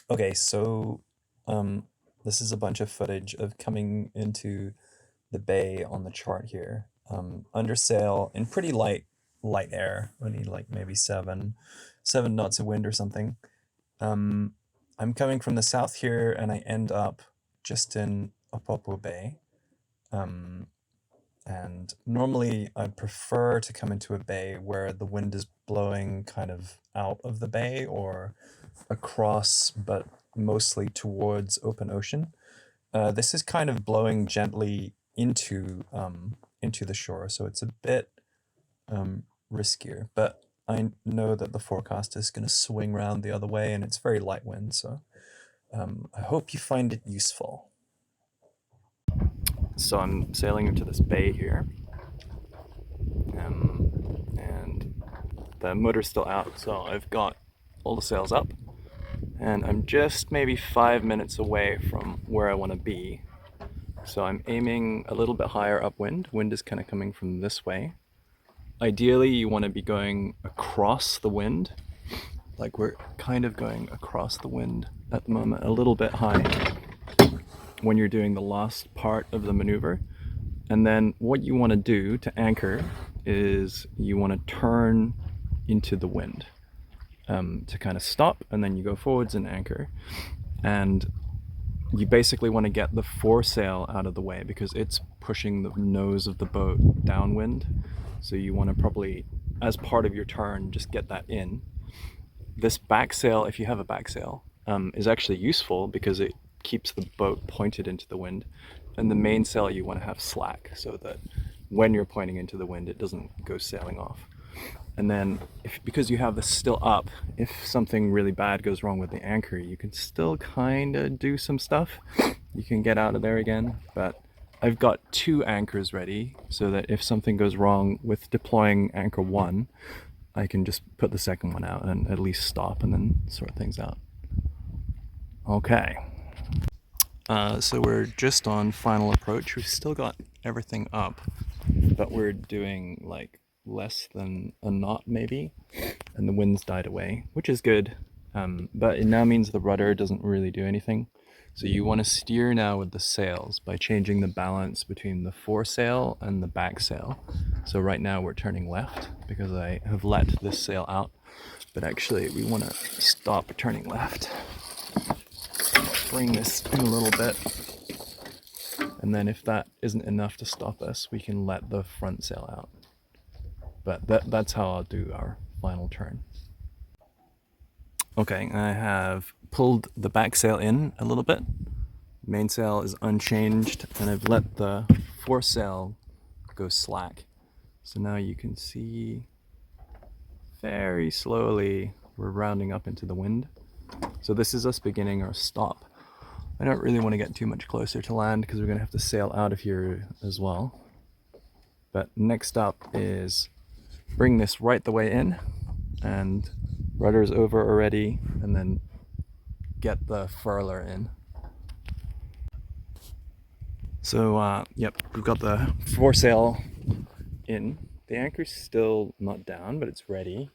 Okay, so this is a bunch of footage of coming into the bay on the chart here. Under sail in pretty light air, only like maybe seven knots of wind or something. Um, I'm coming from the south here, and I end up just in Opopo Bay. Um, and normally I prefer to come into a bay where the wind is blowing kind of out of the bay or across, but mostly towards open ocean. This is kind of blowing gently into the shore, so it's a bit riskier. But I know that the forecast is going to swing round the other way, and it's very light wind, so I hope you find it useful. So I'm sailing into this bay here, and the motor's still out, so I've got all the sails up, and I'm just maybe 5 minutes away from where I want to be. So I'm aiming a little bit higher upwind. Wind is kind of coming from this way. Ideally, you want to be going across the wind. Like we're kind of going across the wind at the moment, a little bit high when you're doing the last part of the maneuver. And then what you want to do to anchor is you want to turn into the wind to kind of stop, and then you go forwards and anchor. And you basically want to get the foresail out of the way because it's pushing the nose of the boat downwind. So you want to probably, as part of your turn, just get that in. This back sail, if you have a back sail, is actually useful because it keeps the boat pointed into the wind. And the main sail you want to have slack so that when you're pointing into the wind, it doesn't go sailing off. And then because you have this still up, if something really bad goes wrong with the anchor, you can still kind of do some stuff. You can get out of there again, but I've got 2 anchors ready so that if something goes wrong with deploying anchor 1, I can just put the second one out and at least stop and then sort things out. Okay. So we're just on final approach. We've still got everything up, but we're doing like less than a knot maybe, and the wind's died away, which is good. But it now means the rudder doesn't really do anything. So you want to steer now with the sails by changing the balance between the foresail and the back sail. So right now we're turning left because I have let this sail out, but actually we want to stop turning left. Bring this in a little bit, and then if that isn't enough to stop us, we can let the front sail out. But that's how I'll do our final turn. Okay, I have pulled the back sail in a little bit. Main sail is unchanged, and I've let the foresail go slack. So now you can see very slowly we're rounding up into the wind. So this is us beginning our stop. I don't really want to get too much closer to land because we're going to have to sail out of here as well. But next up is bring this right the way in, and rudder's over already, and then get the furler in. So yep, we've got the foresail in. The anchor's still not down, but it's ready.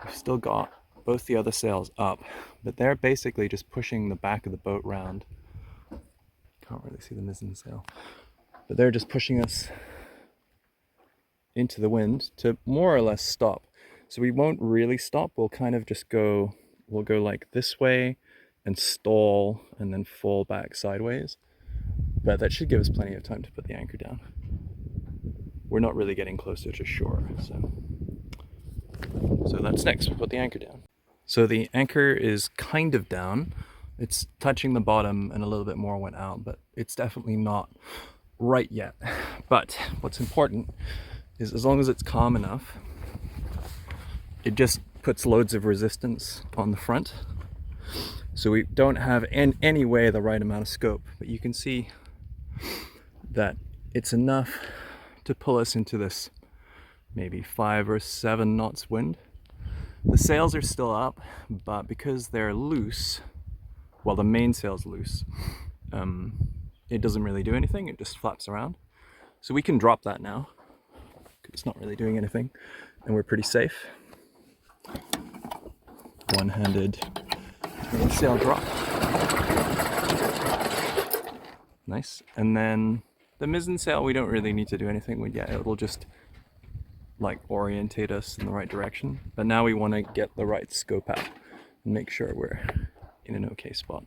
We've still got both the other sails up, but they're basically just pushing the back of the boat round. Can't really see the mizzen sail, but they're just pushing us into the wind to more or less stop. So we won't really stop, we'll kind of just go, we'll go like this way and stall and then fall back sideways. But that should give us plenty of time to put the anchor down. We're not really getting closer to shore, so that's next, we'll put the anchor down. So the anchor is kind of down. It's touching the bottom and a little bit more went out, but it's definitely not right yet. But what's important is as long as it's calm enough, it just puts loads of resistance on the front. So we don't have in any way the right amount of scope, but you can see that it's enough to pull us into this maybe 5 or 7 knots wind. The sails are still up, but because they're loose, well, the main sail's loose, it doesn't really do anything, it just flaps around. So we can drop that now, because it's not really doing anything, and we're pretty safe. One-handed And sail drop. Nice. And then the mizzen sail, we don't really need to do anything with yet. It'll just like orientate us in the right direction. But now we want to get the right scope out and make sure we're in an okay spot.